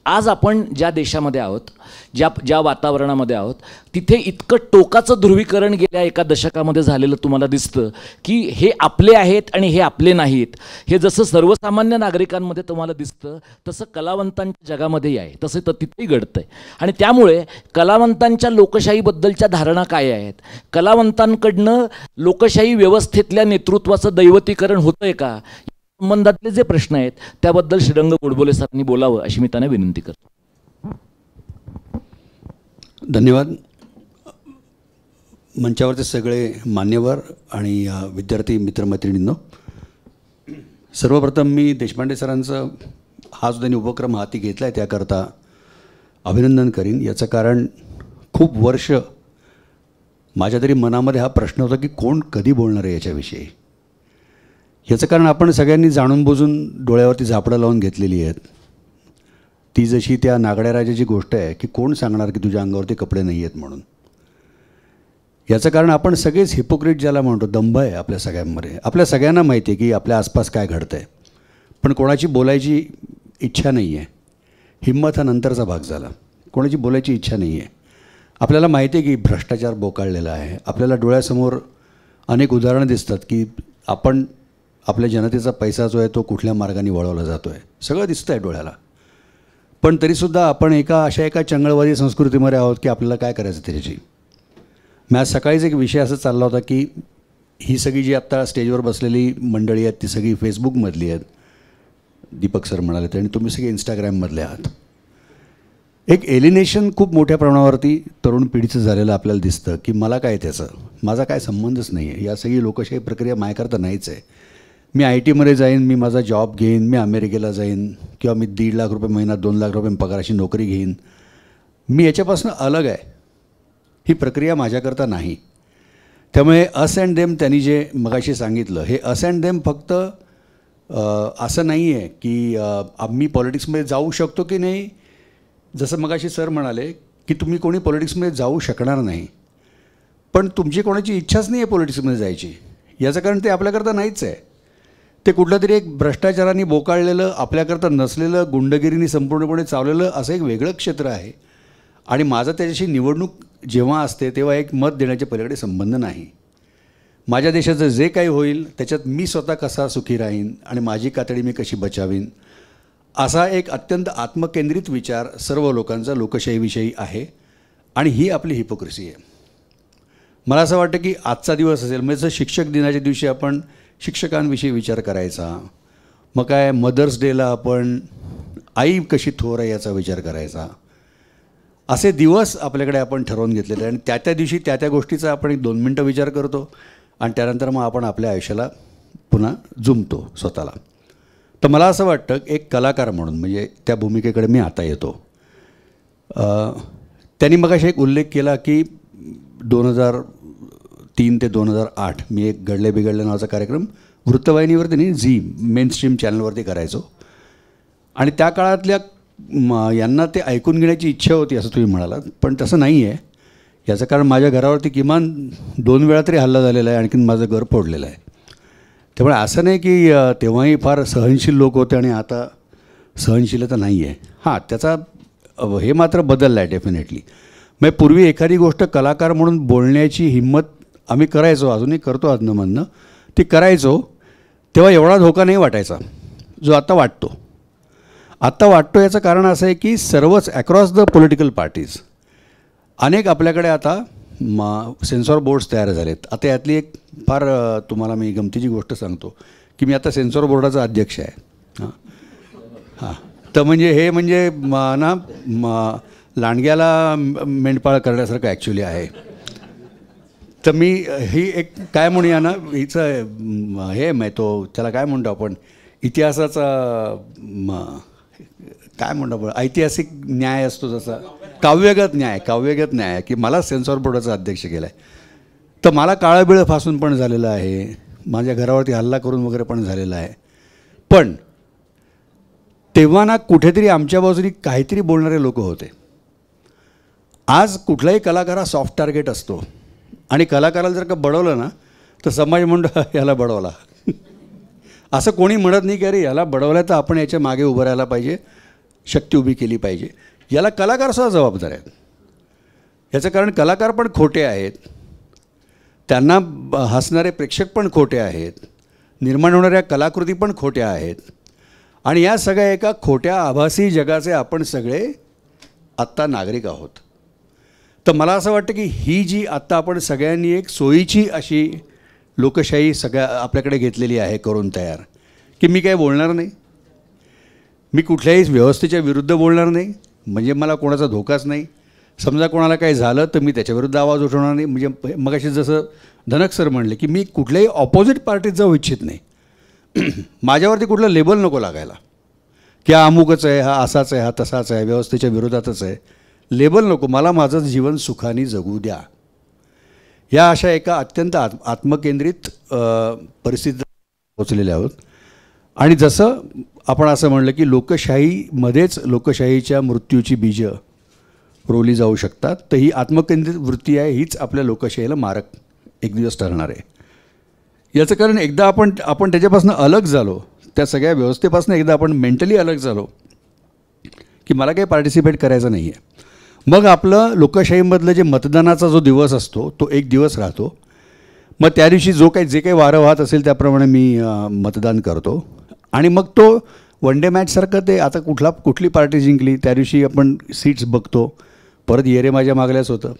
आज आपण ज्या देशामध्ये आहोत, ज्या वातावरणामध्ये आहोत, तिथे इतकं टोकाचं ध्रुवीकरण गेल्या एका दशकामध्ये झालेलं तुम्हाला दिसतं की हे आपले आहेत आणि हे आपले नाहीत. हे जसं सर्वसामान्य नागरिकांमध्ये तुम्हाला दिसतं तसं कलावंतांच्या जगामध्येही आहे, तसं तर तिथेही घडतं आहे. आणि त्यामुळे कलावंतांच्या लोकशाहीबद्दलच्या धारणा काय आहेत, कलावंतांकडनं लोकशाही व्यवस्थेतल्या नेतृत्वाचं दैवतीकरण होतं आहे का, संबंधातले जे प्रश्न आहेत त्याबद्दल श्रीरंग गोडबोले सरांनी बोलावं अशी मी त्यांना विनंती करतो. धन्यवाद. मंचावरचे सगळे मान्यवर आणि विद्यार्थी मित्रमैत्रिणींनो, सर्वप्रथम मी देशपांडे सरांचं हा जो त्यांनी उपक्रम हाती घेतला आहे त्याकरता अभिनंदन करीन. याचं कारण खूप वर्ष माझ्या तरी मनामध्ये हा प्रश्न होता की कोण कधी बोलणार आहे याच्याविषयी. याचं कारण आपण सगळ्यांनी जाणून बुजून डोळ्यावरती झापडं लावून घेतलेली आहेत. ती जशी त्या नागड्या राजाची गोष्ट आहे की कोण सांगणार की तुझ्या अंगावरती कपडे नाही आहेत म्हणून. याचं कारण आपण सगळेच हिपोक्रेट ज्याला म्हणतो, दंभ आहे आपल्या सगळ्यांमध्ये. आपल्या सगळ्यांना माहिती आहे की आपल्या आसपास काय घडतं आहे, पण कोणाची बोलायची इच्छा नाही आहे. हिंमत हा नंतरचा भाग झाला. कोणाची बोलायची इच्छा नाही आहे. आपल्याला माहिती आहे की भ्रष्टाचार बोकाळलेला आहे. आपल्याला डोळ्यासमोर अनेक उदाहरणं दिसतात की आपण आपल्या जनतेचा पैसा जो आहे तो कुठल्या मार्गाने वळवला जातो आहे, सगळं दिसतं आहे डोळ्याला. पण तरीसुद्धा आपण एका चंगळवादी संस्कृतीमध्ये आहोत की आपल्याला काय करायचं त्याची. मी आज सकाळीच एक विषय असा चालला होता की ही सगळी जी आत्ता स्टेजवर बसलेली मंडळी आहेत ती सगळी फेसबुकमधली आहेत, दीपक सर म्हणाले, आणि तुम्ही सगळे इंस्टाग्राममधले आहात. एक एलिनेशन खूप मोठ्या प्रमाणावरती तरुण पिढीचं झालेलं आपल्याला दिसतं की मला काय त्याचं, माझा काय संबंधच नाही आहे. या सगळी लोकशाही प्रक्रिया माझ्याकरता नाहीच आहे. मी IT मध्ये जाईन, मी माझा जॉब घेईन, मी अमेरिकेला जाईन किंवा मी 1.5 लाख रुपये महिना 2 लाख रुपये पगाराची नोकरी घेईन. मी याच्यापासून अलग आहे. ही प्रक्रिया माझ्याकरता नाही. त्यामुळे अस अँड देम त्यांनी जे मगाशी सांगितलं, हे अस अँड देम फक्त असं नाही आहे की आम्ही पॉलिटिक्समध्ये जाऊ शकतो की नाही. जसं मगाशी सर म्हणाले की तुम्ही कोणी पॉलिटिक्समध्ये जाऊ शकणार नाही, पण तुमची कोणाची इच्छाच नाही आहे पॉलिटिक्समध्ये जायची. याचं कारण ते आपल्याकरता नाहीच आहे. ते कुठलं तरी एक भ्रष्टाचाराने बोकाळलेलं, आपल्याकरता नसलेलं, गुंडगिरीने संपूर्णपणे चावलेलं असं एक वेगळं क्षेत्र आहे. आणि माझं त्याच्याशी निवडणूक जेव्हा असते तेव्हा एक मत देण्याच्या पलीकडे संबंध नाही. माझ्या देशाचं जे काही होईल त्याच्यात मी स्वतः कसा सुखी राहीन आणि माझी कातडी मी कशी बचावीन, असा एक अत्यंत आत्मकेंद्रित विचार सर्व लोकांचा लोकशाहीविषयी आहे. आणि ही आपली हिपोक्रेसी आहे. मला असं वाटतं की आजचा दिवस असेल, म्हणजे जसं शिक्षक दिनाच्या दिवशी आपण शिक्षकांविषयी विचार करायचा, मग काय मदर्स डेला आपण आई कशी थोर आहे याचा विचार करायचा, असे दिवस आपल्याकडे आपण ठरवून घेतलेले. आणि त्या दिवशी त्या गोष्टीचा आपण 1-2 मिनटं विचार करतो आणि त्यानंतर मग आपण आपल्या आयुष्याला पुन्हा जुंपतो स्वतःला. तर मला असं वाटतं एक कलाकार म्हणून, म्हणजे त्या भूमिकेकडे मी आता येतो. त्यांनी मगाशी एक उल्लेख केला की 2003 ते 2008 मी एक घडले बिघडले नावाचा कार्यक्रम वृत्तवाहिनीवरती नाही, झी मेनस्ट्रीम चॅनलवरती करायचो. आणि त्या काळातल्या यांना ते ऐकून घेण्याची इच्छा होती असं तुम्ही म्हणालात, पण तसं नाही आहे. याचं कारण माझ्या घरावरती किमान 2 वेळा तरी हल्ला झालेला आहे, आणखीन माझं घर फोडलेलं आहे. त्यामुळे असं नाही की तेव्हाही फार सहनशील लोक होते आणि आता सहनशीलता नाही आहे. हां, त्याचा हे मात्र बदललं आहे डेफिनेटली. मग पूर्वी एखादी गोष्ट कलाकार म्हणून बोलण्याची हिंमत आम्ही करायचो, अजूनही करतो अधनमधनं, ती करायचो तेव्हा एवढा धोका नाही वाटायचा जो आता वाटतो. आत्ता वाटतो याचं कारण असं आहे की सर्वच ॲक्रॉस द पॉलिटिकल पार्टीज अनेक आपल्याकडे आता सेन्सॉर बोर्ड्स तयार झालेत. आता यातली एक फार तुम्हाला मी गमतीची गोष्ट सांगतो की मी आता सेन्सॉर बोर्डाचा अध्यक्ष आहे. हां, तर म्हणजे हे म्हणजे लांडग्याला मेंढपाळ करण्यासारखं ॲक्च्युली आहे. तर मी ही एक काय म्हणूया ना, हिचं हे तो त्याला काय म्हणतो आपण, इतिहासाचा काय म्हणतो आपण, ऐतिहासिक न्याय असतो जसा, काव्यगत न्याय की मला सेन्सॉर बोर्डाचा अध्यक्ष केला आहे. तर मला काळाबिळं फासून पण झालेलं आहे, माझ्या घरावरती हल्ला करून वगैरे पण झालेला आहे. पण तेव्हा ना कुठेतरी आमच्या बाजूनी काहीतरी बोलणारे लोक होते. आज कुठलाही कलाकार हा सॉफ्ट टार्गेट असतो आणि कलाकाराला जर का बडवलं ना तर समाज म्हणतो याला बडवला. असं कोणी म्हणत नाही की अरे याला बडवलं तर आपण याच्या मागे उभं राहायला पाहिजे. शक्ती उभी केली पाहिजे. याला कलाकारसुद्धा जबाबदार आहेत. याचं कारण कलाकार पण खोटे आहेत, त्यांना हसणारे प्रेक्षक पण खोटे आहेत, निर्माण होणाऱ्या कलाकृती पण खोट्या आहेत. आणि या सगळ्या एका खोट्या आभासी जगाचे आपण सगळे आत्ता नागरिक आहोत. तर मला असं वाटतं की ही जी आत्ता आपण सगळ्यांनी एक सोयीची अशी लोकशाही सगळ्या आपल्याकडे घेतलेली आहे करून तयार, की मी काही बोलणार नाही, मी कुठल्याही व्यवस्थेच्या विरुद्ध बोलणार नाही, म्हणजे मला कोणाचा धोकाच नाही. समजा कोणाला काही झालं तर मी त्याच्याविरुद्ध आवाज उठवणार नाही. म्हणजे मगाशी जसं धनक सर म्हणले की मी कुठल्याही ऑपोजिट पार्टीत जाऊ इच्छित नाही. माझ्यावरती कुठलं लेबल नको लागायला की हा अमुकच आहे, हा असाच आहे, हा तसाच आहे, व्यवस्थेच्या विरोधातच आहे. लेबल नको, मला माझं जीवन सुखाने जगू द्या. या अशा एका अत्यंत आत्मकेंद्रित परिस्थितीत पोचलेल्या आहोत. आणि जसं आपण असं म्हणलं की लोकशाहीमध्येच लोकशाहीच्या मृत्यूची बीजं रोवली जाऊ शकतात, तर ही आत्मकेंद्रित वृत्ती आहे, हीच आपल्या लोकशाहीला मारक एक दिवस ठरणार आहे. याचं कारण एकदा आपण त्याच्यापासून अलग झालो, त्या सगळ्या व्यवस्थेपासून एकदा आपण मेंटली अलग झालो की मला काही पार्टिसिपेट करायचं नाही आहे, मग आपलं लोकशाहीमधलं जे मतदानाचा जो दिवस असतो तो एक दिवस राहतो. मग त्या दिवशी जे काही वारं वाहत असेल त्याप्रमाणे मी मतदान करतो. आणि मग तो वन डे मॅचसारखं ते आता कुठली पार्टी जिंकली त्या दिवशी आपण सीट्स बघतो, परत येरे माझ्या मागल्याच होतं.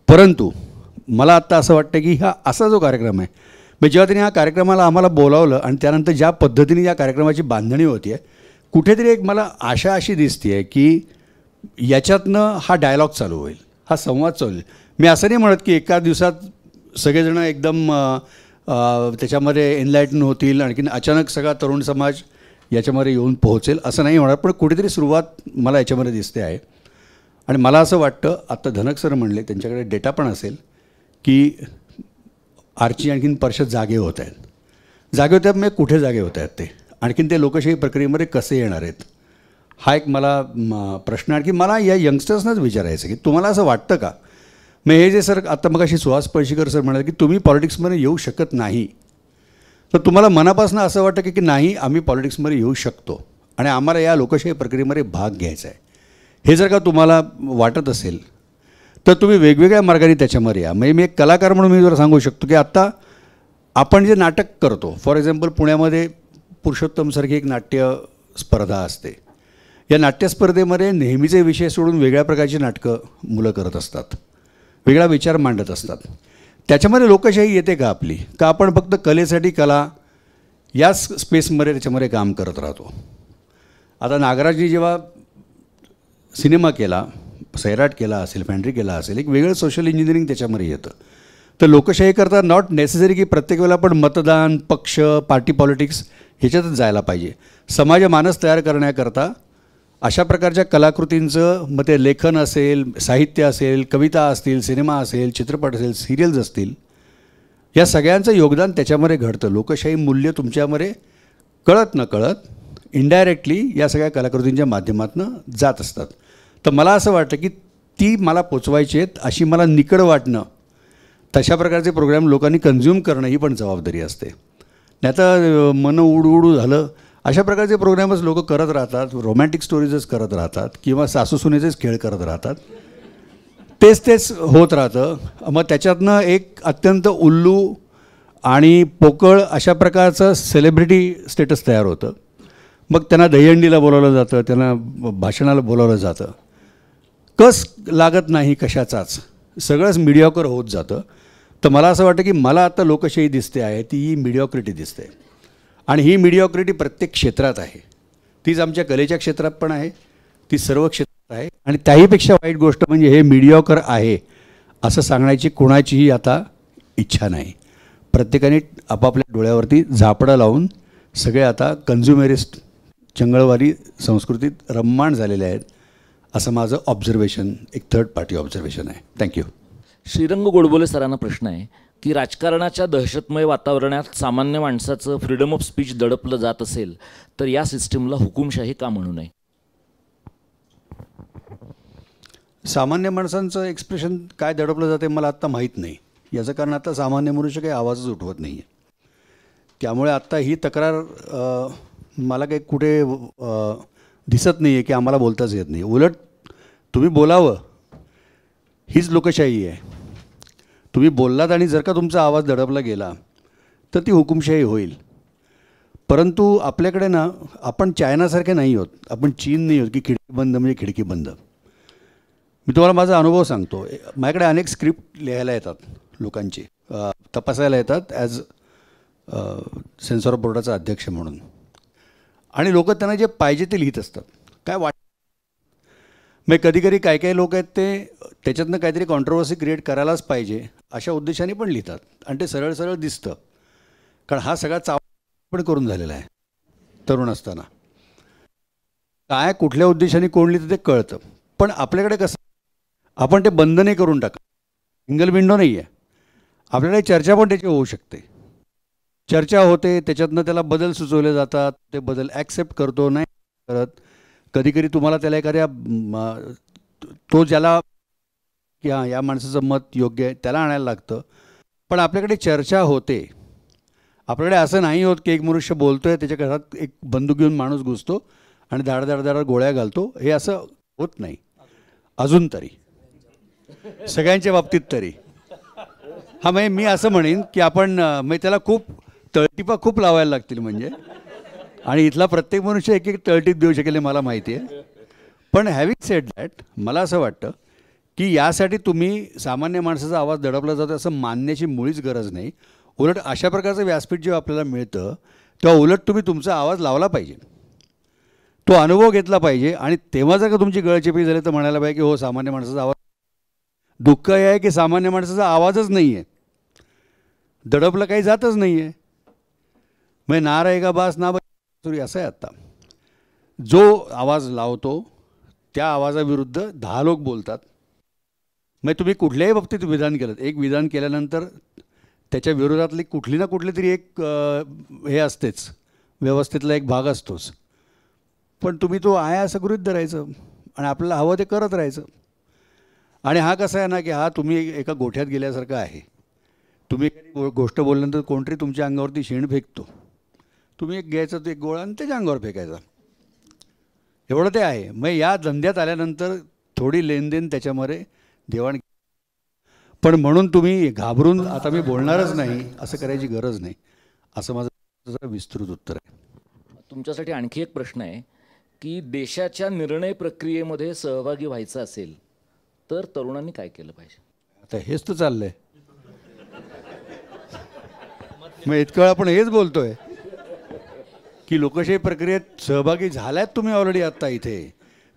परंतु मला आत्ता असं वाटतं की हा असा जो कार्यक्रम आहे, म्हणजे जेव्हा त्यांनी ह्या कार्यक्रमाला आम्हाला बोलावलं आणि त्यानंतर ज्या पद्धतीने या कार्यक्रमाची बांधणी होती आहे, कुठेतरी एक मला आशा अशी दिसते आहे की याच्यातनं हा डायलॉग चालू होईल, हा संवाद चालू होईल. मी असं नाही म्हणत की एका दिवसात सगळेजणं एकदम त्याच्यामध्ये एनलायटन होतील, आणखीन अचानक सगळा तरुण समाज याच्यामध्ये येऊन पोहोचेल असं नाही होणार, पण कुठेतरी सुरुवात मला याच्यामध्ये दिसते आहे. आणि मला असं वाटतं, आत्ता धनक सर म्हणले त्यांच्याकडे डेटा पण असेल की आर्ची आणखीन परिषद जागे होत आहेत. जागे होत आहेत म्हणजे कुठे जागे होत आहेत ते, आणखीन ते लोकशाही प्रक्रियेमध्ये कसे येणार आहेत, हा एक मला प्रश्न. आणखी मला या यंगस्टर्सनाच विचारायचं की तुम्हाला असं वाटतं का, मग हे जे सर आत्ता मगाशी सुहास पळशीकर सर म्हणाले की तुम्ही पॉलिटिक्समध्ये येऊ शकत नाही, तर तुम्हाला मनापासून असं वाटतं की नाही आम्ही पॉलिटिक्समध्ये येऊ शकतो आणि आम्हाला या लोकशाही प्रक्रियेमध्ये भाग घ्यायचा आहे, हे जर का तुम्हाला वाटत असेल तर तुम्ही वेगवेगळ्या मार्गाने त्याच्यामध्ये या. म्हणजे मी एक कलाकार म्हणून मी जर सांगू शकतो की आत्ता आपण जे नाटक करतो, फॉर एक्झाम्पल पुण्यामध्ये पुरुषोत्तमसारखी एक नाट्य स्पर्धा असते. या नाट्यस्पर्धेमध्ये नेहमीचे विषय सोडून वेगळ्या प्रकारची नाटकं मुलं करत असतात, वेगळा विचार मांडत असतात. त्याच्यामध्ये लोकशाही येते का आपली, का आपण फक्त कलेसाठी कला याच स्पेसमध्ये त्याच्यामध्ये काम करत राहतो. आता नागराजनी जेव्हा सिनेमा केला, सैराट केला असेल, फॅन्ड्री केला असेल, एक वेगळं सोशल इंजिनिअरिंग त्याच्यामध्ये येतं. तर लोकशाही करता नॉट नेसेसरी की प्रत्येक वेळेला आपण मतदान, पक्ष, पार्टी पॉलिटिक्स ह्याच्यातच जायला पाहिजे. समाज मानस तयार करण्याकरता अशा प्रकारच्या कलाकृतींचं, मग ते लेखन असेल, साहित्य असेल, कविता असतील, सिनेमा असेल, चित्रपट असेल, सिरियल्स असतील, या सगळ्यांचं योगदान त्याच्यामध्ये घडतं. लोकशाही मूल्य तुमच्यामध्ये कळत नकळत इनडायरेक्टली या सगळ्या कलाकृतींच्या माध्यमातून जात असतात. तर मला असं वाटतं की ती मला पोचवायची आहेत, अशी मला निकड वाटणं, तशा प्रकारचे प्रोग्राम लोकांनी कन्झ्युम करणं ही पण जबाबदारी असते. नाही तर मन उडू झालं अशा प्रकारचे प्रोग्रामच लोक करत राहतात, रोमॅन्टिक स्टोरीजच करत राहतात किंवा सासूसुनेचेच खेळ करत राहतात, तेच होत राहतं. मग त्याच्यातनं एक अत्यंत उल्लू आणि पोकळ अशा प्रकारचं सेलिब्रिटी स्टेटस तयार होतं. मग त्यांना दहीहंडीला बोलावलं जातं, त्यांना भाषणाला बोलावलं जातं, कस लागत नाही कशाचाच, सगळंच मिडिओकर होत जातं. तर मला असं वाटतं की मला आता लोकशाही दिसते आहे ती ही मिडिओक्रिटी दिसते, आणि ही मिडिओक्रिटी प्रत्येक क्षेत्रात आहे. तीच आमच्या कलेच्या क्षेत्रात पण आहे, ती सर्व क्षेत्रात आहे. आणि त्याहीपेक्षा वाईट गोष्ट म्हणजे हे मिडिओकर आहे असं सांगण्याची कोणाचीही आता इच्छा नाही. प्रत्येकाने आपापल्या डोळ्यावरती झापडं लावून सगळे आता कन्झ्युमेरिस्ट चंगळवारी संस्कृतीत रममाण झालेले आहेत, असं माझं ऑब्झर्वेशन, एक थर्ड पार्टी ऑब्झर्वेशन आहे. थँक्यू. श्रीरंग गोडबोले सरांना प्रश्न आहे की राजकारणाच्या दहशतमय वातावरणात सामान्य माणसाचं फ्रीडम ऑफ स्पीच दडपलं जात असेल तर या सिस्टीमला हुकुमशाही का म्हणू नये? सामान्य माणसांचं एक्सप्रेशन काय दडपलं जाते मला आत्ता माहीत नाही. याचं कारण आता सामान्य मनुष्य काही आवाजच उठवत नाही आहे. त्यामुळे आत्ता ही तक्रार मला काही कुठे दिसत नाही आहे की आम्हाला बोलताच येत नाही. उलट तुम्ही बोलावं, हीच लोकशाही आहे. तुम्ही बोललात आणि जर का तुमचा आवाज दडपला गेला तर ती हुकुमशाही होईल. परंतु आपल्याकडे ना, आपण चायनासारखे नाही आहोत, आपण चीन नाही आहोत की खिडकी बंद म्हणजे खिडकी बंद. मी तुम्हाला माझा अनुभव सांगतो. माझ्याकडे अनेक स्क्रिप्ट लिहायला येतात लोकांची, तपासायला येतात ॲज सेन्सॉर बोर्डाचा अध्यक्ष म्हणून, आणि लोक त्यांना जे पाहिजे ते लिहित असतात. काय मग कधी कधी काही काही लोक आहेत ते त्याच्यातनं काहीतरी कॉन्ट्रोवर्सी क्रिएट करायलाच पाहिजे अशा उद्देशाने पण लिहितात, आणि ते सरळ सरळ दिसतं. कारण हा सगळा चाव पण करून झालेला आहे तरुण असताना. काय कुठल्या उद्देशाने कोण लिहितं ते कळतं. पण आपल्याकडे कसं, आपण ते बंद नाही करून टाका, सिंगल विंडो नाही आहे. आपल्याकडे चर्चा पण त्याची होऊ शकते. चर्चा होते, त्याच्यातनं त्याला बदल सुचवले जातात, ते बदल ॲक्सेप्ट करतो नाही करत. कधी कधी तुम्हाला त्याला एखाद्या तो ज्याला की हां या माणसाचं मत योग्य आहे त्याला आणायला लागतं. पण आपल्याकडे चर्चा होते. आपल्याकडे असं नाही होत की एक मनुष्य बोलतो आहे, त्याच्या घरात एक बंदूक घेऊन माणूस घुसतो आणि धाड गोळ्या घालतो. हे असं होत नाही अजून तरी, सगळ्यांच्या बाबतीत तरी. हां, म्हणजे मी असं म्हणेन की आपण म्हणजे त्याला खूप तळटीपा खूप लावायला लागतील म्हणजे, आणि इथला प्रत्येक मनुष्य एक एक तळटीप देऊ शकेल हे मला माहिती आहे. पण हॅविंग सेड दॅट, मला असं वाटतं की यासाठी तुम्ही सामान्य माणसाचा आवाज दडपला जातो असं मानण्याची मुळीच गरज नाही. उलट अशा प्रकारचं व्यासपीठ जेव्हा आपल्याला मिळतं तेव्हा उलट तुम्ही तुमचा आवाज लावला पाहिजे, तो अनुभव घेतला पाहिजे. आणि तेव्हा जर का तुमची गळचेपी झाली तर म्हणायला पाहिजे की हो, सामान्य माणसाचा आवाज. दुःख हे आहे की सामान्य माणसाचा आवाजच नाही आहे, दडपलं काही जातच नाही आहे. म्हणजे ना रहेगा बास ना बसुरी असं आहे. आत्ता जो आवाज लावतो त्या आवाजाविरुद्ध 10 लोक बोलतात. मग तुम्ही कुठल्याही बाबतीत विधान केलं, एक विधान केल्यानंतर त्याच्या विरोधातली कुठली ना कुठली तरी एक हे असतेच, व्यवस्थेतला एक भाग असतोच. पण तुम्ही तो आहे असं गृहीत धरायचं आणि आपल्याला हवं ते करत राहायचं. आणि हा कसा आहे ना की हा तुम्ही एका गोठ्यात गेल्यासारखं आहे. तुम्ही एखादी गोष्ट बोलल्यानंतर कोणतरी तुमच्या अंगावरती शेण फेकतो, तुम्ही एक घ्यायचं तो एक गोळा आणि त्याच्या अंगावर फेकायचा, एवढं ते आहे. मग या धंद्यात आल्यानंतर थोडी लेनदेन त्याच्यामध्ये देवाण. पण म्हणून तुम्ही घाबरून आता मी बोलणारच नाही असं करायची गरज नाही, असं माझं विस्तृत उत्तर आहे. तुमच्यासाठी आणखी एक प्रश्न आहे की देशाच्या निर्णय प्रक्रियेमध्ये सहभागी व्हायचं असेल तर तरुणांनी काय केलं पाहिजे? आता हेच तर चाललंय. मग इतकं वेळ आपण हेच बोलतोय की लोकशाही प्रक्रियेत सहभागी झाल्यात तुम्ही ऑलरेडी. आत्ता इथे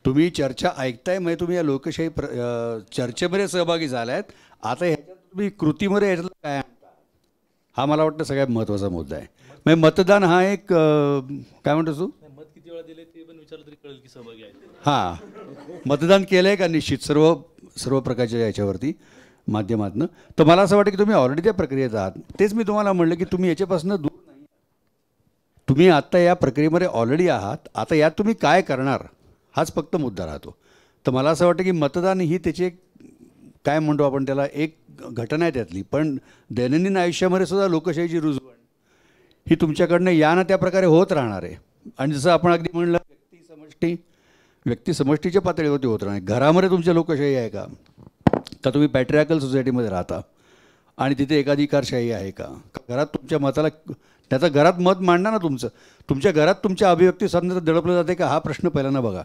तुम्ही चर्चा ऐकताय, म्हणजे तुम्ही या लोकशाही चर्चेमध्ये सहभागी झाल्यात. आता ह्याच्यात तुम्ही कृतीमध्ये ह्याच्यातलं काय आणता, हा मला वाटतं सगळ्यात महत्त्वाचा मुद्दा आहे. म्हणजे मतदान हा एक काय म्हणतो तू, मत किती वेळा दिले ते पण विचारलं तरी कळेल की सहभागी आहे. हां, मतदान केलं आहे का निश्चित सर्व प्रकारच्या याच्यावरती माध्यमातून. तर मला असं वाटतं की तुम्ही ऑलरेडी त्या प्रक्रियेत आहात. तेच मी तुम्हाला म्हणलं की तुम्ही याच्यापासून दूर नाही, तुम्ही आत्ता या प्रक्रियेमध्ये ऑलरेडी आहात. आता यात तुम्ही काय करणार हाच फक्त मुद्दा राहतो. तर मला असं वाटतं की मतदान ही त्याची एक काय म्हणतो आपण त्याला एक घटना आहे त्यातली. पण दैनंदिन आयुष्यामध्ये सुद्धा लोकशाहीची रुजवण ही तुमच्याकडनं या ना त्या प्रकारे होत राहणार आहे. आणि जसं आपण अगदी म्हणलं व्यक्ती समष्टीच्या पातळीवरती होत राहणार. घरामध्ये तुमच्या लोकशाही आहे का तुम्ही पॅट्रियार्कल सोसायटीमध्ये राहता आणि तिथे एकाधिकारशाही आहे का? घरात तुमच्या मताला त्याचा घरात मत मांडा ना तुमच्या घरात तुमच्या अभिव्यक्ती स्वातंत्र्य दडपलं जाते का हा प्रश्न पहिल्यांदा बघा.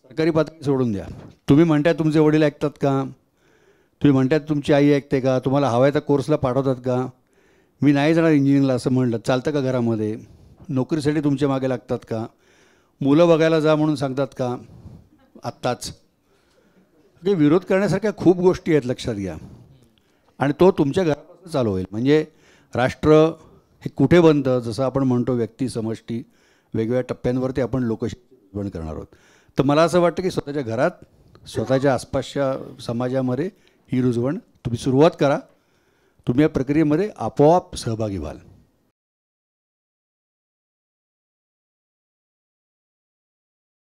सरकारी पातळी सोडून द्या. तुम्ही म्हणताय तुमचे वडील ऐकतात का? तुम्ही म्हणताय तुमची आई ऐकते का? तुम्हाला हवाय त्या कोर्सला पाठवतात का? मी नाही जाणार इंजिनिअरिंगला असं म्हणलं चालतं का घरामध्ये? नोकरीसाठी तुमच्या मागे लागतात का? मुलं बघायला जा म्हणून सांगतात का आत्ताच? हे विरोध करण्यासारख्या खूप गोष्टी आहेत, लक्षात घ्या. आणि तो तुमच्या घरापासून चालू होईल. म्हणजे राष्ट्र हे कुठे बनतं, जसं आपण म्हणतो व्यक्ती समष्टी वेगवेगळ्या टप्प्यांवरती आपण लोकशाही करणार आहोत. तर मला असं वाटतं की स्वतःच्या घरात स्वतःच्या आसपासच्या समाजामध्ये ही रुजवण तुम्ही सुरुवात करा. तुम्ही या प्रक्रियेमध्ये आपोआप सहभागी व्हाल.